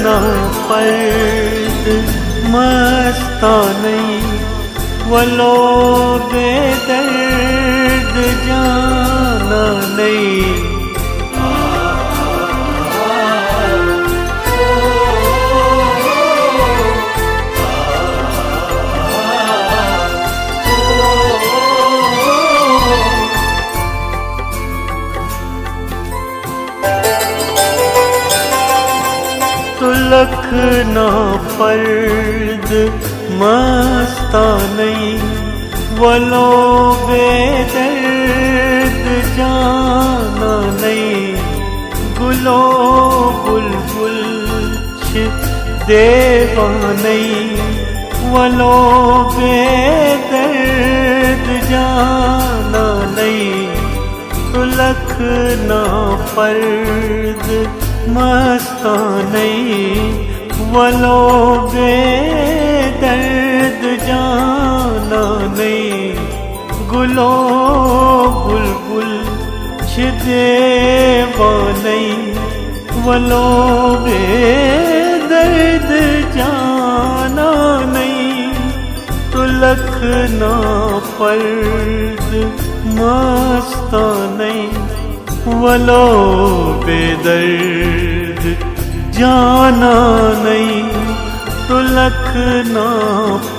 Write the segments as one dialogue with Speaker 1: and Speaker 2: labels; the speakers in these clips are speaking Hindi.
Speaker 1: ना पर्द मस्तानी वलो बेदर्द जाना नहीं। तुलख ना पर्द मस्तानी वलो बेदर्द जाना नहीं। गुलो बुलबुल देवानी वलो बेदर्द जाना नहीं। तुलख ना पर्द मस्तानी वलो बेदर्द जाना नहीं। गुलो बुलबुल देवानी वलो बेदर्द जाना नहीं। तुलख ना पर्द मस्तानी वलो बेदर्द जाना नहीं। तुलख ना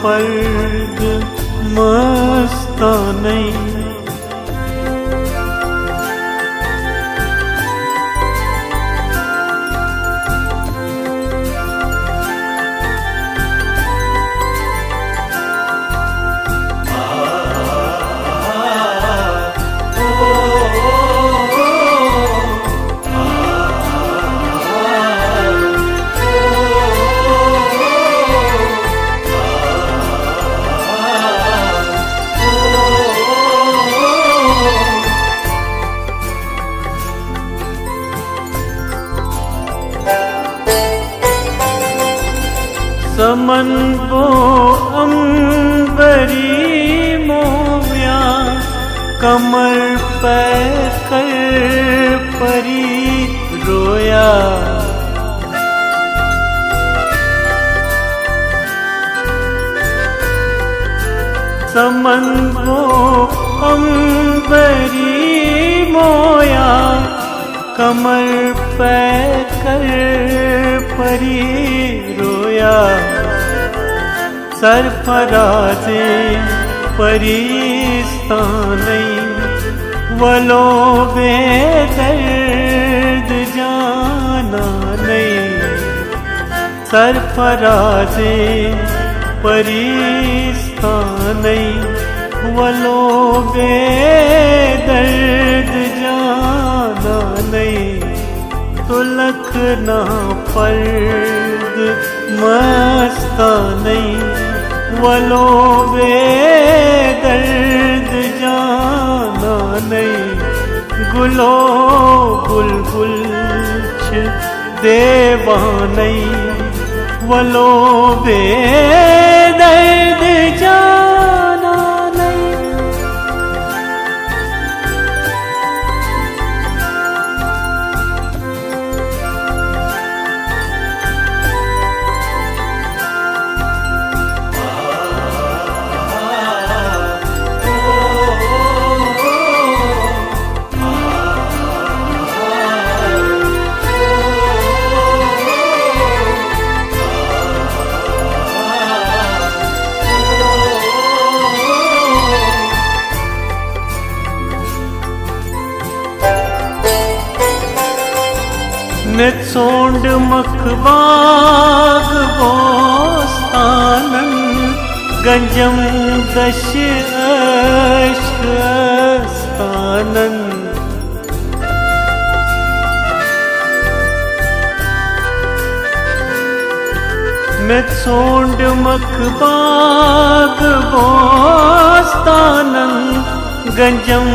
Speaker 1: पर्द मस्तानी। समन वो अंबरी मोव्या कमर पे कर परी रोया। समन वो अंबरी मोया कमर पे कर परी रोया। सरफराज़े परिस्तानी वलो बेदर्द जाना नहीं। सरफराज़े परिस्तानी वलो बेदर्द जाना नहीं। तुलख ना पर्द मस्तानी वलो बेदर्द जाना नहीं। गुलो बुलबुल देवानी वलो बेदर्द जाना नहीं। नित्सोंड मखबाग बोस्तानन गंजम दश अश्क अस्तानन। नित्सोंड मखबाग बोस्तानन गंजम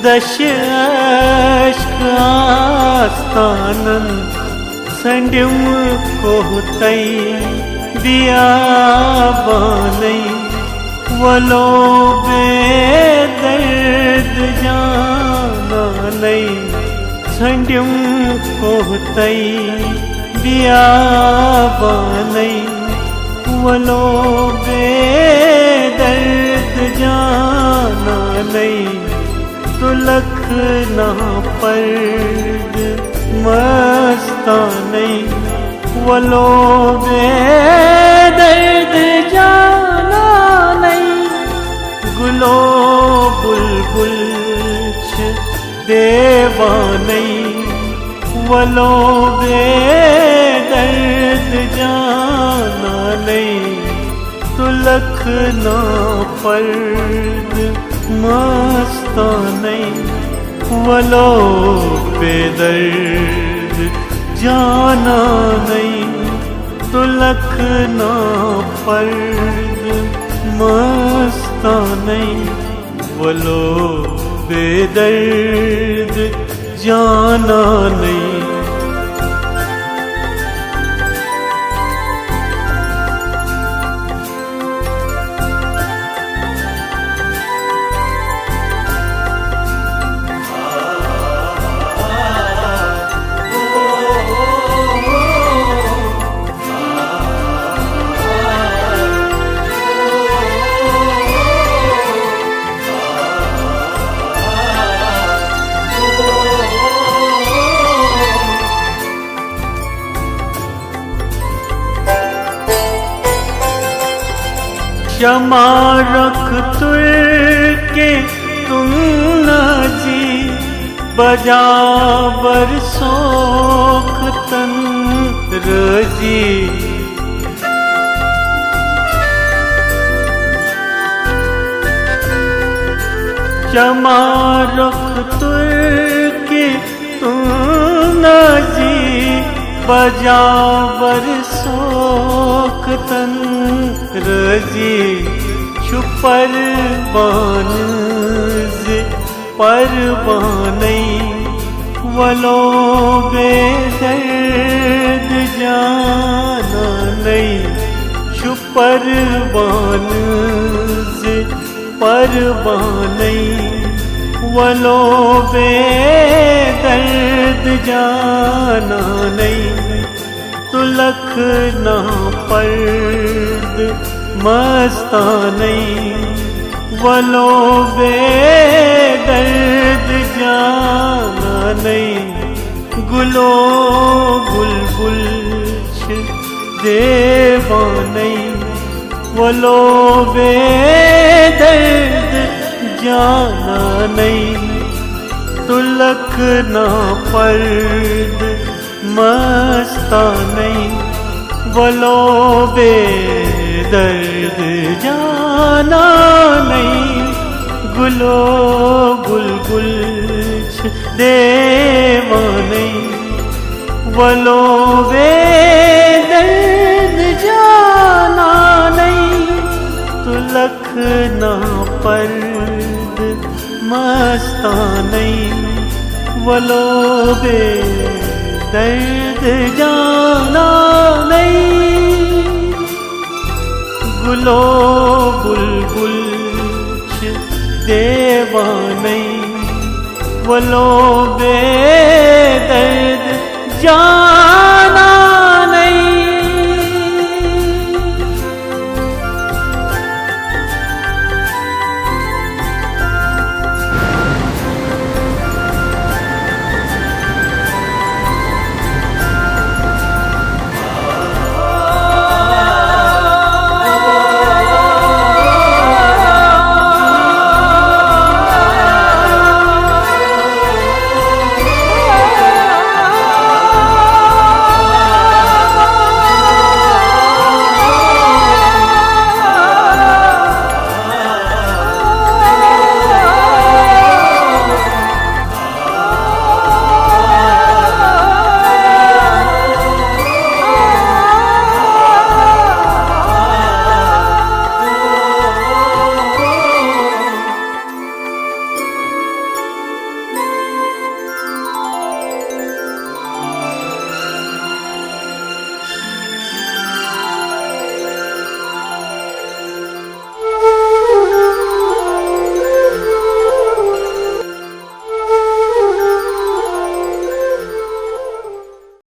Speaker 1: दश अश्क आस्तानन। संड्युम कोहतई बियाबानी वलो बेदर्द जाना नहीं। संड्युम कोहतई बियाबानै वलो बेदर्द जाना नहीं तुलख ना पर्द मस्तानै वलो बेदर्द जाना नहीं गुलो बुलबुल देवानै वलो बेदर्द जाना नहीं तुलख ना पर्द मस्तानै वलो बेदर्द जाना नहीं तुलख ना पर्द मस्तानै वलो बेदर्द जाना नहीं। क्षमा रख तुर के तुम न जी बजा बरसोख तन रजी क्षमा रख तुर के तुम न जी बजा बरसोख तन रजी छुपर बानज परवानै वलो बेदर्द जाना नहीं छुपर बानज परवानै वलो बेदर्द जाना नहीं तुलख ना पर्द मस्तानै वलो बेदर्द जाना नहीं गुलो बुलबुल देवानै वलो बेदर्द जाना नहीं तुलख ना पर्द मस्तानै वलो बेदर्द जाना नहीं गुलो बुलबुल देवानै वलो बेदर्द जाना नहीं तुलख ना पर्द मस्तानै वलो बेदर्द जाना नहीं गुलो बुलबुल देवानै वलो बे